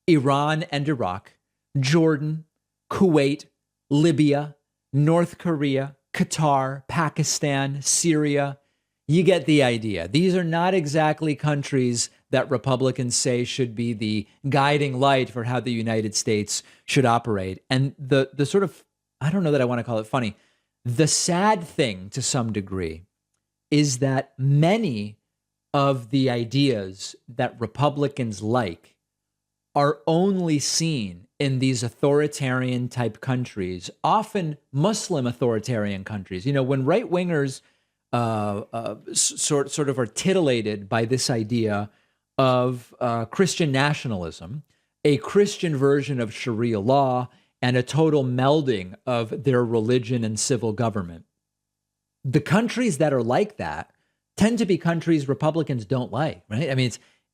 Iran and Iraq, Jordan, Kuwait, Libya, North Korea, Qatar, Pakistan, Syria. You get the idea. These are not exactly countries that Republicans say should be the guiding light for how the United States should operate. And the sort of, I don't know that I want to call it funny, the sad thing to some degree is that many of the ideas that Republicans like are only seen in these authoritarian type countries, often Muslim authoritarian countries. You know, when right wingers sort of are titillated by this idea of Christian nationalism, a Christian version of Sharia law, and a total melding of their religion and civil government. The countries that are like that tend to be countries Republicans don't like, right? I mean,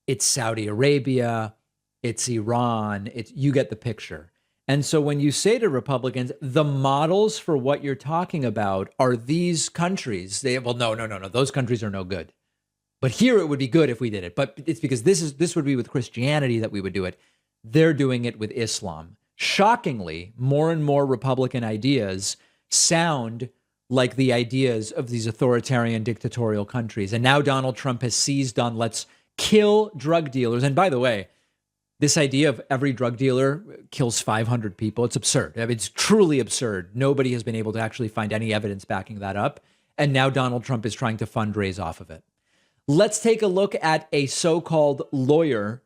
it's Saudi Arabia, it's Iran, you get the picture. And so when you say to Republicans, the models for what you're talking about are these countries, no, those countries are no good. But here it would be good if we did it. But it's because this would be with Christianity that we would do it. They're doing it with Islam. Shockingly, more and more Republican ideas sound like the ideas of these authoritarian dictatorial countries. And now Donald Trump has seized on let's kill drug dealers. And by the way, this idea of every drug dealer kills 500 people, it's absurd. I mean, it's truly absurd. Nobody has been able to actually find any evidence backing that up. And now Donald Trump is trying to fundraise off of it. Let's take a look at a so-called lawyer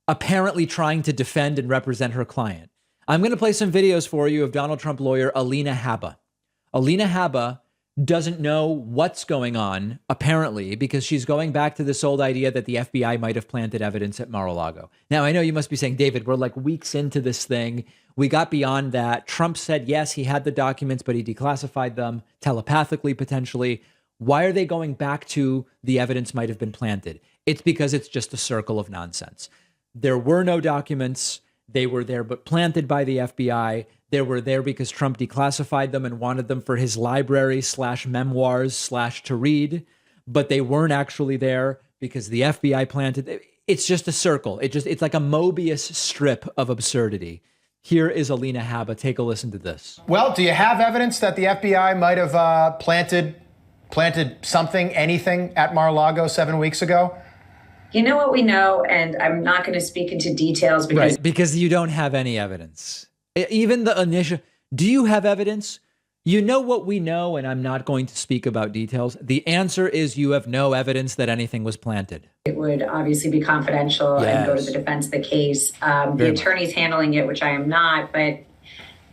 apparently trying to defend and represent her client. I'm going to play some videos for you of Donald Trump lawyer Alina Habba. Alina Habba doesn't know what's going on, apparently, because she's going back to this old idea that the FBI might have planted evidence at Mar-a-Lago. Now, I know you must be saying, David, we're like weeks into this thing. We got beyond that. Trump said, yes, he had the documents, but he declassified them telepathically, potentially. Why are they going back to the evidence might have been planted? It's because it's just a circle of nonsense. There were no documents. They were there, but planted by the FBI. They were there because Trump declassified them and wanted them for his library /memoirs / to read, but they weren't actually there because the FBI planted. It's just a circle. It's like a Mobius strip of absurdity. Here is Alina Habba. Take a listen to this. Well, do you have evidence that the FBI might have planted something, anything at Mar-a-Lago 7 weeks ago? You know what we know, and I'm not going to speak into details because you don't have any evidence. Even the initial, do you have evidence? You know what we know, and I'm not going to speak about details. The answer is you have no evidence that anything was planted. It would obviously be confidential and go to the defense of the case. The attorney's handling it, which I am not, but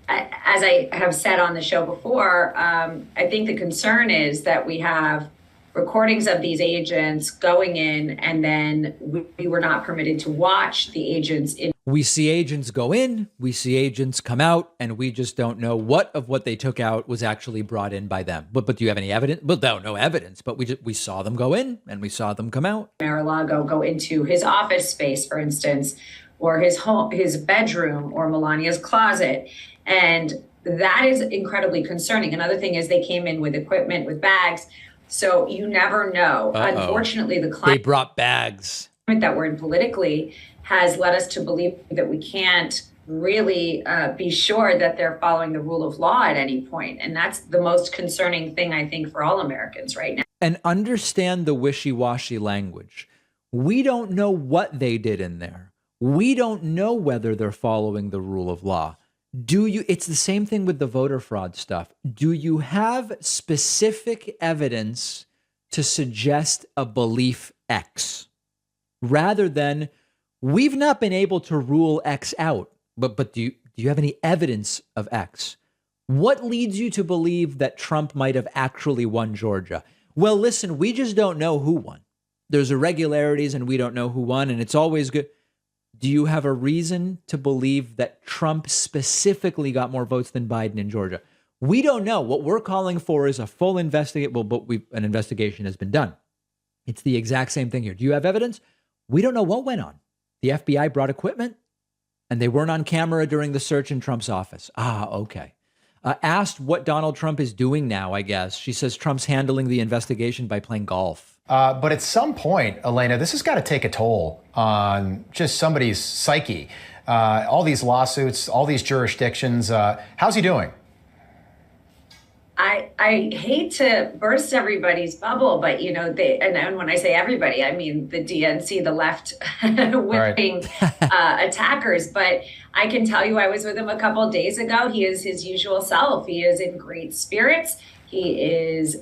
as I have said on the show before, I think the concern is that we have recordings of these agents going in, and then we were not permitted to watch the agents in. We see agents go in, we see agents come out, and we just don't know what of what they took out was actually brought in by them. But do you have any evidence? Well, no evidence, but we saw them go in and we saw them come out. Mar-a-Lago go into his office space, for instance, or his home, his bedroom, or Melania's closet. And that is incredibly concerning. Another thing is they came in with equipment, with bags. So you never know. Unfortunately, the climate they brought bags that we're in politically has led us to believe that we can't really be sure that they're following the rule of law at any point. And that's the most concerning thing, I think, for all Americans right now. And understand the wishy-washy language. We don't know what they did in there. We don't know whether they're following the rule of law. It's the same thing with the voter fraud stuff. Do you have specific evidence to suggest a belief X? Rather than, we've not been able to rule X out, but do you have any evidence of X? What leads you to believe that Trump might have actually won Georgia? Well, listen, we just don't know who won. There's irregularities and we don't know who won, and it's always good. Do you have a reason to believe that Trump specifically got more votes than Biden in Georgia? We don't know. What we're calling for is a full investigation. Well, but an investigation has been done. It's the exact same thing here. Do you have evidence? We don't know what went on. The FBI brought equipment and they weren't on camera during the search in Trump's office. Ah, okay. Asked what Donald Trump is doing now, I guess. She says Trump's handling the investigation by playing golf. But at some point, Elena, this has got to take a toll on just somebody's psyche. All these lawsuits, all these jurisdictions. How's he doing? I hate to burst everybody's bubble, but and when I say everybody, I mean the DNC, the left wing attackers. But I can tell you, I was with him a couple of days ago. He is his usual self. He is in great spirits. He is,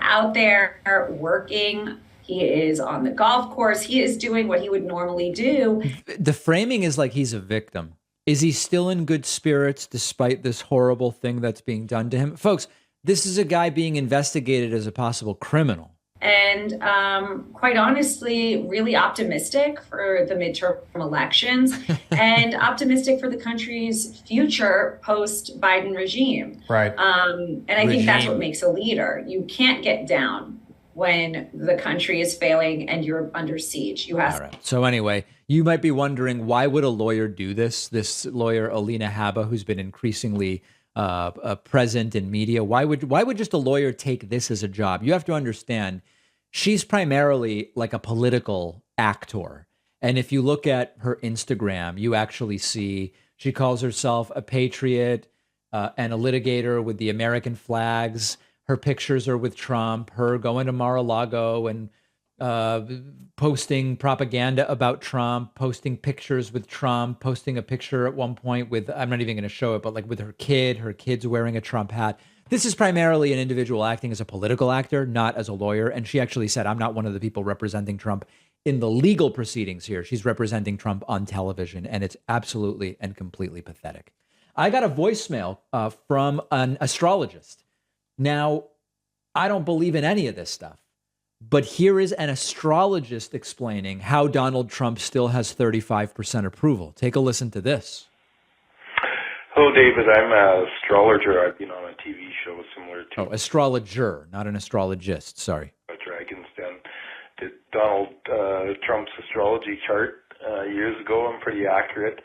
out there working. He is on the golf course. He is doing what he would normally do. The framing is like he's a victim. Is he still in good spirits despite this horrible thing that's being done to him? Folks, this is a guy being investigated as a possible criminal. And quite honestly, really optimistic for the midterm elections and optimistic for the country's future post-Biden regime. Right. And I think that's what makes a leader. You can't get down when the country is failing and you're under siege. You have. All right. So anyway, you might be wondering, why would a lawyer do this? This lawyer, Alina Habba, who's been increasingly present in media. Why would just a lawyer take this as a job? You have to understand, she's primarily like a political actor. And if you look at her Instagram, you actually see she calls herself a patriot and a litigator with the American flags. Her pictures are with Trump, her going to Mar-a-Lago and posting propaganda about Trump, posting pictures with Trump, posting a picture at one point with, I'm not even going to show it, but like with her kid's wearing a Trump hat. This is primarily an individual acting as a political actor, not as a lawyer. And she actually said, I'm not one of the people representing Trump in the legal proceedings here. She's representing Trump on television, and it's absolutely and completely pathetic. I got a voicemail from an astrologist. Now, I don't believe in any of this stuff. But here is an astrologist explaining how Donald Trump still has 35% approval. Take a listen to this. Hello, David. I'm an astrologer. I've been on a TV show similar to... Oh, astrologer, not an astrologist. Sorry. Dragon's Den. Did Donald Trump's astrology chart years ago. I'm pretty accurate.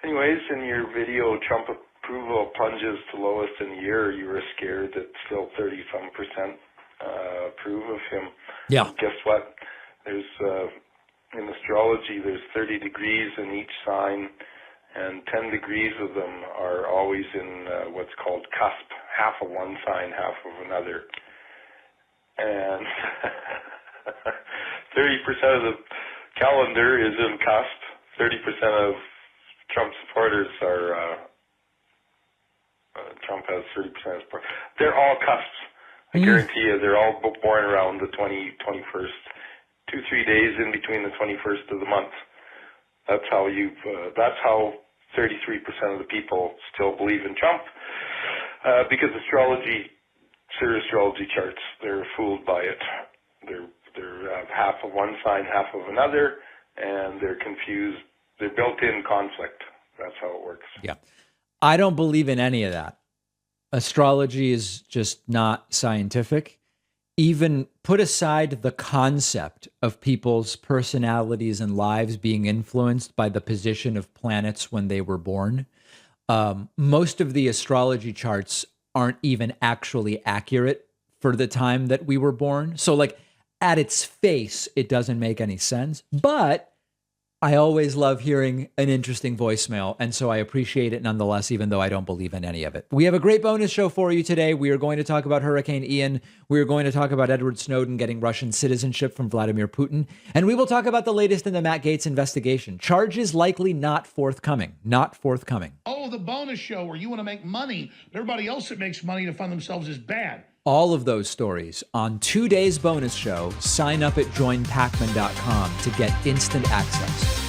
Anyways, in your video, Trump approval plunges to lowest in a year. You were scared that still 30-some% approve of him. Yeah. Guess what? There's in astrology, there's 30 degrees in each sign, and 10 degrees of them are always in what's called cusp, half of one sign, half of another. And 30% of the calendar is in cusp. 30% of Trump supporters are Trump has 30% of support. They're all cusps. I guarantee you, they're all born around the 21st, 2-3 days in between the 21st of the month. That's how that's how 33% of the people still believe in Trump, because astrology, astrology charts, they're fooled by it. They're half of one sign, half of another, and they're confused. They're built-in conflict. That's how it works. Yeah, I don't believe in any of that. Astrology is just not scientific. Even put aside the concept of people's personalities and lives being influenced by the position of planets when they were born. Most of the astrology charts aren't even actually accurate for the time that we were born. So like at its face, it doesn't make any sense. But I always love hearing an interesting voicemail, and so I appreciate it nonetheless, even though I don't believe in any of it. We have a great bonus show for you today. We are going to talk about Hurricane Ian. We are going to talk about Edward Snowden getting Russian citizenship from Vladimir Putin. And we will talk about the latest in the Matt Gaetz investigation. Charges likely not forthcoming. Not forthcoming. Oh, the bonus show where you want to make money, but everybody else that makes money to fund themselves is bad. All of those stories on today's bonus show. Sign up at joinpacman.com to get instant access.